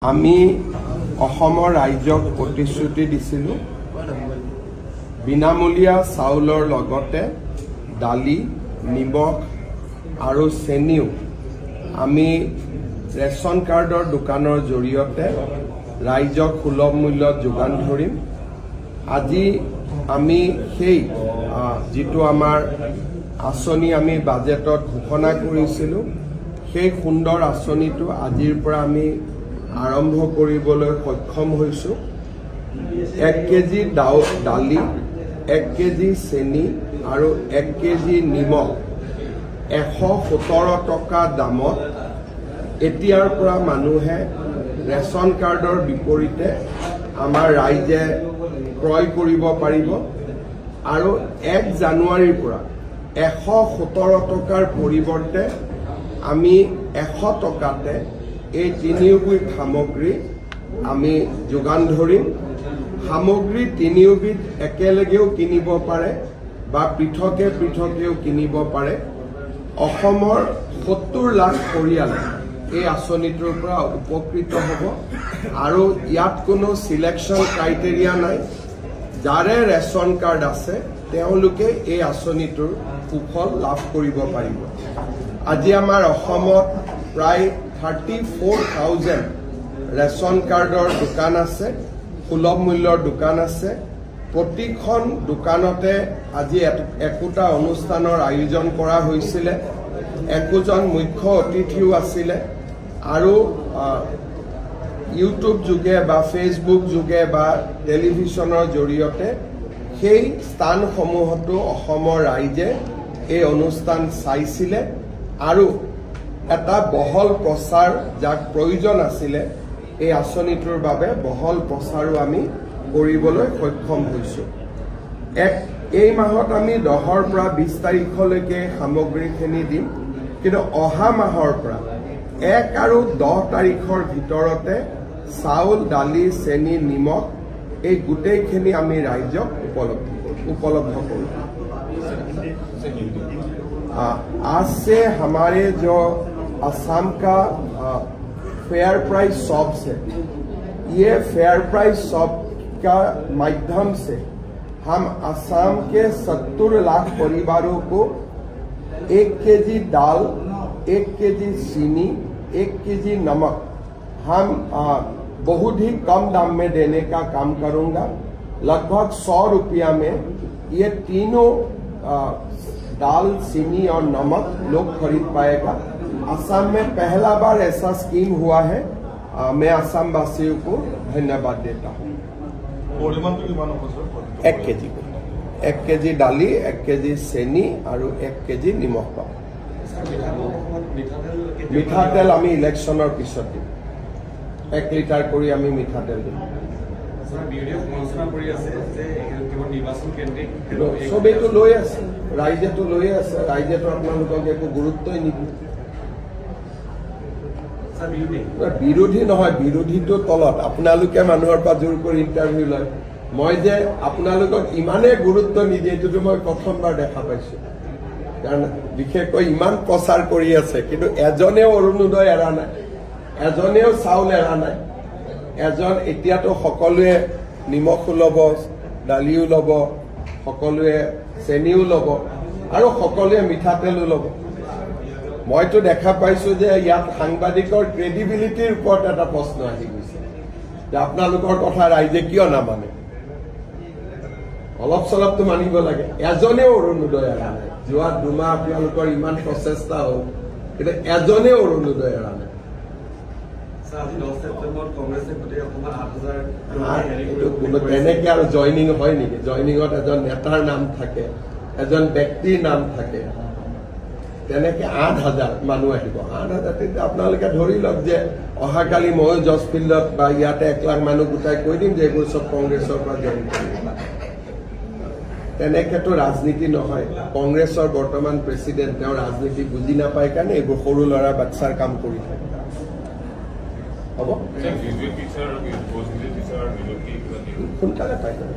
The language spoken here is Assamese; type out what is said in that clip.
আমি অসমৰ ৰাইজক প্ৰতিশ্ৰুতি দিছিলোঁ বিনামূলীয়া চাউলৰ লগতে দালি নিমখ আৰু চেনিও আমি ৰেচন কাৰ্ডৰ দোকানৰ জৰিয়তে ৰাইজক সুলভ মূল্যত যোগান ধৰিম। আজি আমি সেই যিটো আমাৰ আঁচনি আমি বাজেটত ঘোষণা কৰিছিলোঁ সেই সুন্দৰ আঁচনিটো আজিৰ পৰা আমি আৰম্ভ কৰিবলৈ সক্ষম হৈছোঁ। 1 কেজি দালি 1 কেজি চেনি আৰু 1 কেজি নিমখ 117 টকা দামত এতিয়াৰ পৰা মানুহে ৰেচন কাৰ্ডৰ বিপৰীতে আমাৰ ৰাইজে ক্ৰয় কৰিব পাৰিব আৰু 1 জানুৱাৰীৰ পৰা 117 টকাৰ পৰিৱৰ্তে আমি 100 টকাতে এই তিনিওবিধ সামগ্ৰী আমি যোগান ধৰিম। সামগ্ৰী তিনিওবিধ একেলগেও কিনিব পাৰে বা পৃথকে পৃথকেও কিনিব পাৰে। অসমৰ 70 লাখ পৰিয়ালে এই আঁচনিটোৰ পৰা উপকৃত হ'ব আৰু ইয়াত কোনো সিলেকশ্যন ক্ৰাইটেৰিয়া নাই। যাৰে ৰেচন কাৰ্ড আছে তেওঁলোকে এই আঁচনিটোৰ সুফল লাভ কৰিব পাৰিব। আজি আমাৰ অসমত প্ৰায় 34,000 ৰেচন কাৰ্ডৰ দোকান আছে, সুলভ মূল্যৰ দোকান আছে। প্ৰতিখন দোকানতে আজি একোটা অনুষ্ঠানৰ আয়োজন কৰা হৈছিলে, একোজন মুখ্য অতিথিও আছিলে আৰু ইউটিউব যোগে বা ফেচবুক যোগে বা টেলিভিশ্যনৰ জৰিয়তে সেই স্থানসমূহতো অসমৰ ৰাইজে এই অনুষ্ঠান চাইছিলে আৰু এটা বহল প্ৰচাৰ যাক প্ৰয়োজন আছিলে এই আঁচনিটোৰ বাবে বহল প্ৰচাৰো আমি কৰিবলৈ সক্ষম হৈছোঁ। এই মাহত আমি 10ৰ পৰা 20 তাৰিখলৈকে সামগ্ৰীখিনি দিম, কিন্তু অহা মাহৰ পৰা 1 আৰু 10 তাৰিখৰ ভিতৰতে চাউল দালি চেনি নিমখ এই গোটেইখিনি আমি ৰাইজক উপলব্ধ কৰোঁ। आज से हमारे जो असम का फेयर प्राइस शॉप्स है, ये फेयर प्राइस शॉप का माध्यम से हम असम के 70 लाख परिवारों को 1 केजी दाल 1 केजी चीनी 1 केजी नमक हम बहुत ही कम दाम में देने का काम करूंगा। लगभग 100 रुपया में ये तीनों दाल चीनी और नमक लोग खरीद पाएगा। असम में पहला बार ऐसा स्कीम हुआ है। मैं असम वासियों को धन्यवाद देता हूँ। 1 केजी को 1 केजी दाली 1 केजी चेनी और 1 केजी निमख पाओ। मिठातेल आमी इलेक्शनर पिছত दिम। 1 लिटार करी आमी मिठातेल दिम। সবেইতো লৈ আছে, ৰাইজেতো লৈ আছে, ৰাইজেতো আপোনালোকক একো গুৰুত্বই নিদিয়ে। বিৰোধী নহয়, বিৰোধীটো তলত আপোনালোকে মানুহৰ পৰা জোৰ কৰি ইণ্টাৰভিউ লয়। মই যে আপোনালোকক ইমানেই গুৰুত্ব নিদিয়ে এইটোতো মই প্ৰথমবাৰ দেখা পাইছো। কাৰণ বিশেষকৈ ইমান প্ৰচাৰ কৰি আছে কিন্তু এজনেও অৰুণোদয় এৰা নাই, এজনেও চাউল এৰা নাই। এতিয়াতো সকলোৱে নিমখো ল'ব, দালিও ল'ব, সকলোৱে চেনিও ল'ব আৰু সকলোৱে মিঠাতেলো ল'ব। মইতো দেখা পাইছো যে ইয়াত সাংবাদিকৰ ক্ৰেডিবিলিটিৰ ওপৰত এটা প্ৰশ্ন আহি গৈছে যে আপোনালোকৰ কথা ৰাইজে কিয় নামানে। অলপ চলপটো মানিব লাগে। এজনেও অৰুণোদয় এৰা নাই। যোৱা 2 মাহ আপোনালোকৰ ইমান প্ৰচেষ্টা হ'ল কিন্তু এজনেও অৰুণোদয় এৰা নাই। তেনেকে আৰু জইনিং হয় নেকি? জইনিঙত এজন নেতাৰ নাম থাকে, এজন ব্যক্তিৰ নাম থাকে। তেনেকে 8,000 মানুহ আহিব। 8,000 তেতিয়া আপোনালোকে ধৰি লওক যে অহাকালি ময়ো জজ ফিল্ডত বা ইয়াতে 1 লাখ মানুহ গোটাই কৈ দিম যে এইবোৰ চব কংগ্ৰেছৰ পৰা জইন কৰিব। তেনেকেতো ৰাজনীতি নহয়। কংগ্ৰেছৰ বৰ্তমান প্ৰেচিডেণ্ট, তেওঁ ৰাজনীতি বুজি নাপায় কাৰণে এইবোৰ সৰু ল'ৰা বাচ্চাৰ কাম কৰি থাকে। হ'ব সোনকালে পাই যাব।